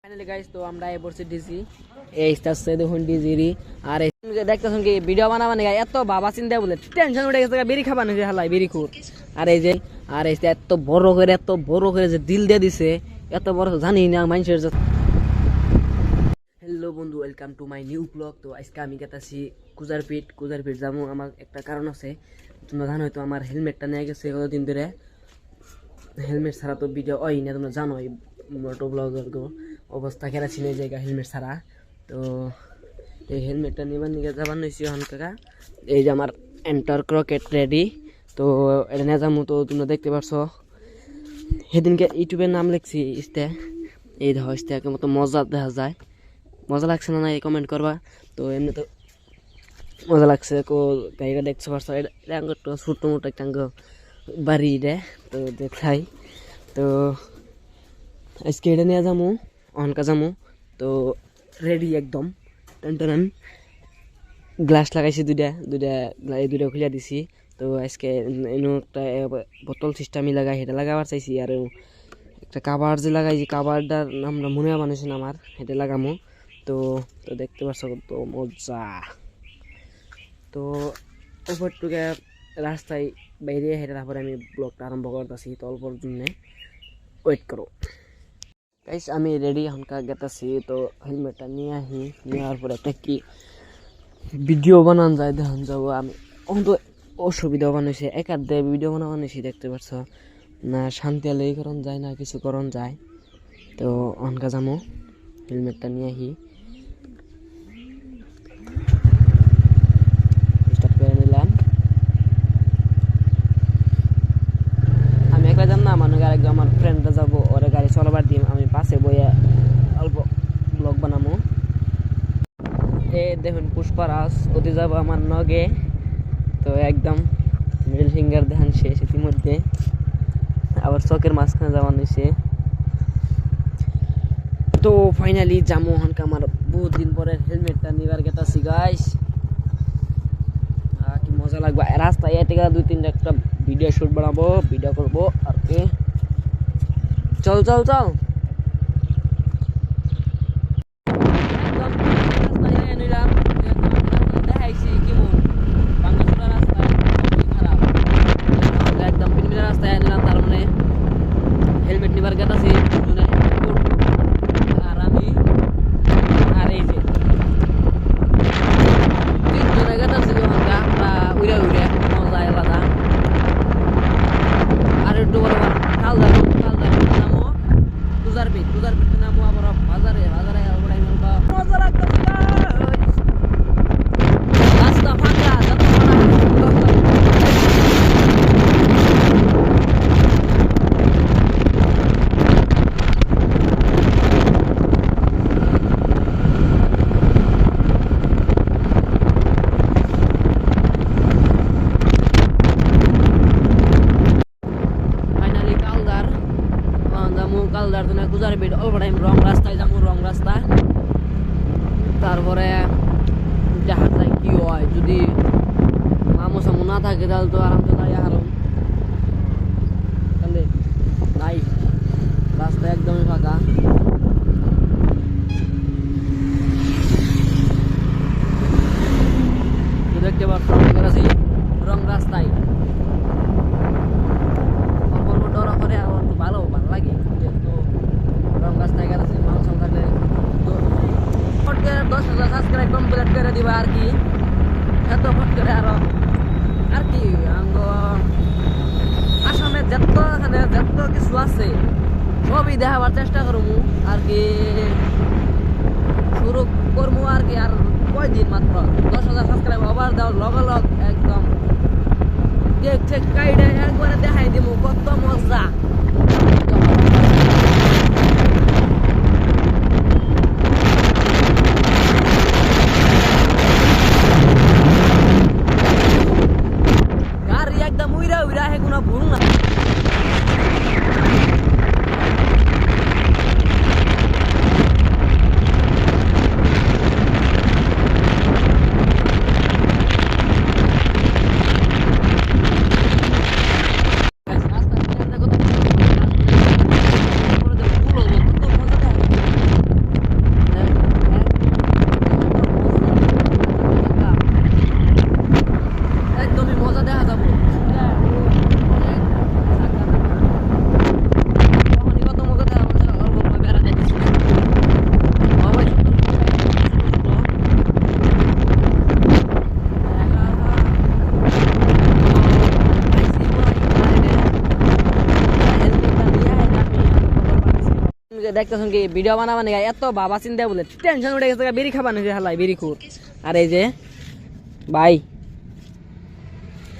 Finally guys তো আমরা এই বসে ডিজি এই স্টারসে দেখুন ডিজিরি আর দেখতেছেন কি ভিডিও বানাবানে এত বাবা চিন্তা বলে টেনশন উঠে গেছে বেরি খাবা নাকি হালাই বেরি খুর আর এই যে এত বড় করে যে দিল দিয়ে দিছে এত বড় জানি না মানুষের। হ্যালো বন্ধু, welcome to my new blog. তো আজকে আমি গেতাছি কুজারপিট যাবো। আমার একটা কারণ আছে, তোমরা জানো তো আমার হেলমেটটা নিয়ে গেছে কতদিন ধরে। হেলমেট ছাড়া তো ভিডিও হয় না, তোমরা জানো মোটো ব্লগের অবস্থা কেরা ছিল এই জায়গা হেলমেট ছাড়া। তো এই হেলমেটটা নেবার নিয়ে যাবার নিয়েছি এখন কাকা। এই যে আমার এন্টার ক্রকেট রেডি, তো এটা নিয়ে যাবো। তো তোমরা দেখতে পারছো সেদিনকে ইউটিউবের নাম লিখছি ইস্তে, এই দেখো ইস্তেকের মতো মজা দেখা যায়। মজা লাগছে না এই কমেন্ট করবা। তো এমনি তো মজা লাগছে গাড়িটা দেখতে পারছো, এটা একটু ছোটো মোটো একটা বাড়ি রে। তো দেখাই তো আজকে এটা নিয়ে যাবো, অনকা যাবো। তো রেডি একদম টান গ্লাস লাগাইছি দুইটা খুলে দিছি। তো আজকে এনে একটা বোতল সিস্টেমই লাগাই, সেটা লাগাবার চাইছি। আর একটা কাবার যে লাগাইছি, কাবারটার নামটা মনে বানাইছি না আমার, সেটা লাগামো। তো দেখতে পাচ্ছ কত মজা। তো উপরটুকে রাস্তায় বাইরে হেঁটে তারপরে আমি ব্লগটা আরম্ভ করতেছি। তো অল্পর জন্য ওয়েট করো গাইস। আমি রেডি এখনকার গেতাছি। তো হেলমেটটা নিয়ে নেওয়ার পরে একটা কি ভিডিও বানান যায় দেখান যাবো। আমি অন্ত অসুবিধা বানাইছি, একার দিয়ে ভিডিও বানাইছি দেখতে পাচ্ছ না, শান্তি আলেই করণ যায় না কিছু করণ যায়। তো অনকা যাবো, হেলমেটটা নিয়ে স্টার্ট করে নিলাম। আমি একলা যাম না, মানুষ আরেকজন আমার ফ্রেন্ডরা যাবো, ওরা গাড়ি চলাবার দিম, আমি পাশে বইয়ে অল্প ব্লগ বানাবো। দেখুন পুষ্পারাজ ওতে যাবো আমার নগে। তো একদম মিডল ফিঙ্গার ধ্যান শেষ ইতিমধ্যে, আবার চকের মাঝখানে যাওয়া নিছে। তো ফাইনালি যাবো হনকা আমার বহুত দিন পরে হেলমেটটা নিবার গেতাছি গাইস। কি মজা লাগবে রাস্তায় এতে দুই তিনটা একটা ভিডিও শুট বানাবো, ভিডিও করবো আর কি। চল দেখাইছি কেমন বাংলা রাস্তায় খারাপ, একদম পিনপিনা রাস্তায় নিলাম। তার মানে হেলমেট নিবার গেতাছি আর আমি আর এই যে তিনজনে গেতাছি। আমরা উড়ে মজা আলাদা। আর একটু বড় কালদার নামো কুজারপিট নামো, আবার বাজারে মজা লাগতেছে রাস্তা ফাঁকা। কালদার তুমি কুজারপিট অল্প টাইম রং রাস্তায় যাবো, রং রাস্তা। তারপরে দেখা যায় কি হয়, যদি মামু সামু না থাকে তাহলে তো আরামসে যাই হারো। তাহলে নাই রাস্তা একদমই ফাঁকা। দেখতে পাচ্ছ রং রাস্তায় ডরা করে আর একটু ভালো লাগে। যেহেতু রং রাস্তায় গেছে মানুষ থাকলে 10,000 সাবস্ক্রাইব কমপ্লিট করে দিবা আর কি। এত ফট করে আর কি আসামে যত কিছু আছে সবই দেখাবার চেষ্টা করবো আর কি। শুরু করবো আর কি। আর কয়দিন মাত্র 10,000 সাবস্ক্রাইব আবার দেওয়ার লগ একদম কেক কাইডে একবারে দেখাই দিব কত মজা। গাড়ি একদম উইরা হে কোনো ভুল না। দেখতেছেন কি ভিডিও বানাবানি এত বাবা চিন্তা বলে টেনশন উঠে গেছে বিড়ি খাবানো যে হালাই বিড়ি খুর। আর এই যে ভাই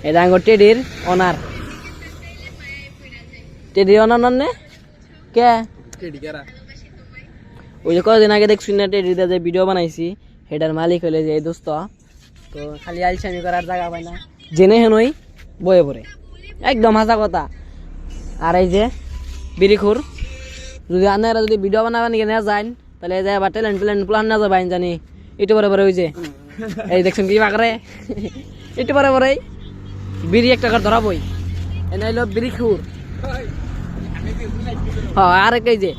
এটা আঙ্গুর টেডির অনার, টেডির অনার নে কে ওই যে কদিন আগে দেখছি না টেডিতে যে ভিডিও বানাইছি সেটার মালিক হইলে যে এই দোস্ত। তো খালি আলসামি করার জায়গা পায় না, জেনে হেনই বয়ে পড়ে একদম হাসা কথা। আর এই যে বিড়িখুর যদি আনারা যদি ভিডিও বানাবা নিয়ে না যান তাহলে যায় বা ট্যালেন্ট প্ল্যান না যাবেন জানি একটু পরে পরে ওই যে এই দেখছেন কি বাকরে একটু পরে পরে বিড়ি একটা করে ধরাবই এনে হইল বিড়িখুর। হ্যাঁ আর এই যে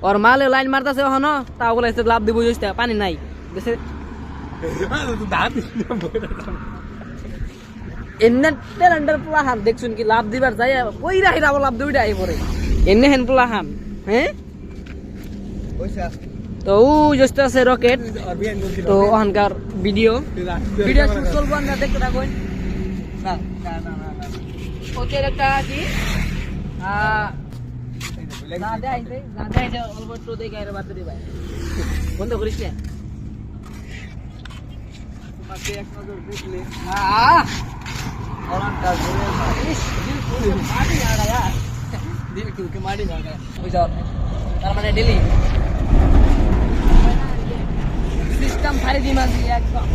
ওর মালে লাইন মারতেছে ওখানো তা বলে লাভ দিব পানি নাই দেশে এনে ট্যালেন্টের প্লাহান দেখছুন কি লাভ দিবার যাই ওই রাহি লাভ দুইটা আই পরে এনে হেন প্লাহান। হ্যাঁ তো ও জস্ট আছে রকেট। তো ওখানকার ভিডিও চলবো আমরা দেখতে থাকুন। ওকে একটা কি বন্ধ করিস না তার মানে ডেলি সিস্টেম ফাইল দি মাঝি একদম।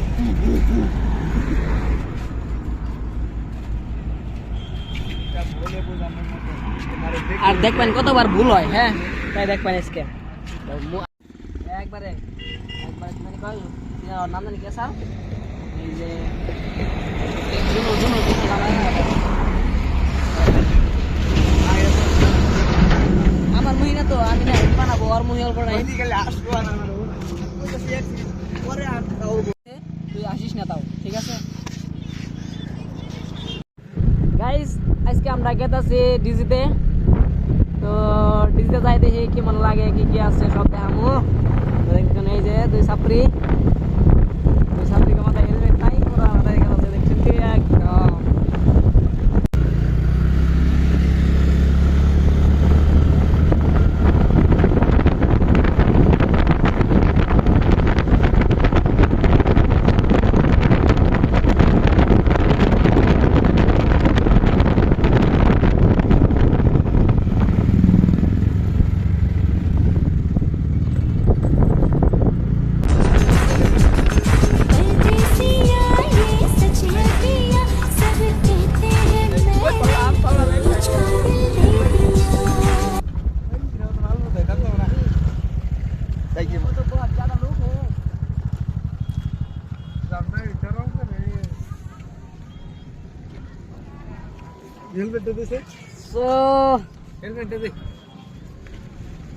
আর দেখবেন কতবার ভুল হয়। হ্যাঁ তাই দেখবেন আজকে একবারে মানে কয় নাম জানি কে স্যার এই যে আমার মুই না তো আমি না বানাবো আর মুই অল্প নাই তুই আসিস না তাও ঠিক আছে। গাইস আজকে আমরা গেতাছি ডিজিতে। তো ডিজিতে যাই দেখি কেমন লাগে কি কি আছে সব দেখামু। দেখছেন এই যে দুই ছাত্রী মাথায় হেলমেট নাই পুরো মাথায় গেল দেখছেন কি একদম।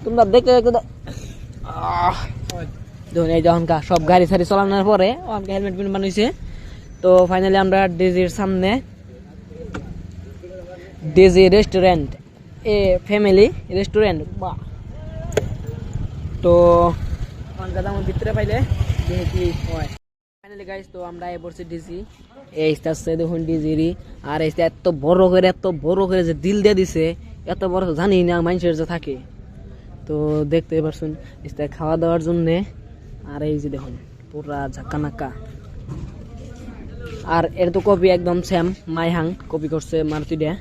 তোমরা দেখতে যখনকার সব গাড়ি সারি চালানোর পরে হেলমেট বানিয়েছে। তো ফাইনালি আমরা ডিজির সামনে ডিজি রেস্টুরেন্ট এ ফ্যামিলি রেস্টুরেন্ট বাহ। তো ভিতরে পাইলে দেখি হয় ফাইনালি গাইস। তো আমরা পড়ছি ডিজি এই আসছে দেখুন ডিজিরি। আর এই এত বড় করে যে দিল দিয়ে দিছে এত বড় জানি না মানুষের যে থাকে। তো দেখতে পারছেন খাওয়া দাওয়ার জন্যে। আর এই যে দেখুন পুরা ঝাক্কা নাক্কা। আর এর তো কপি একদম সেম মাইহাং কপি করছে মারুতিটা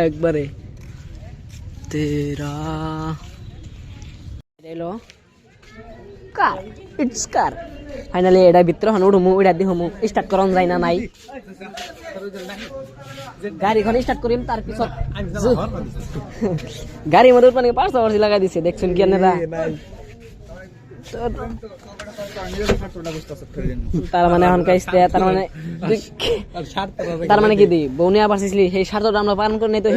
একবারে তেরা এলো কার ইটস কার। ফাইনালি এটা ভিতরে হন উঠমু ওইটা দি হমু স্টার্ট করন যায় না নাই গাড়িখন স্টার্ট করিম তার পিছত গাড়ির মধ্যে মানে পাঁচটা বর্ষি লাগাই দিছে দেখছেন কি আপনারা। তার মানে এখন কাইছে তার মানে কি দি বৌনি আবার সেই স্বার্থটা আমরা পালন করে নাই তো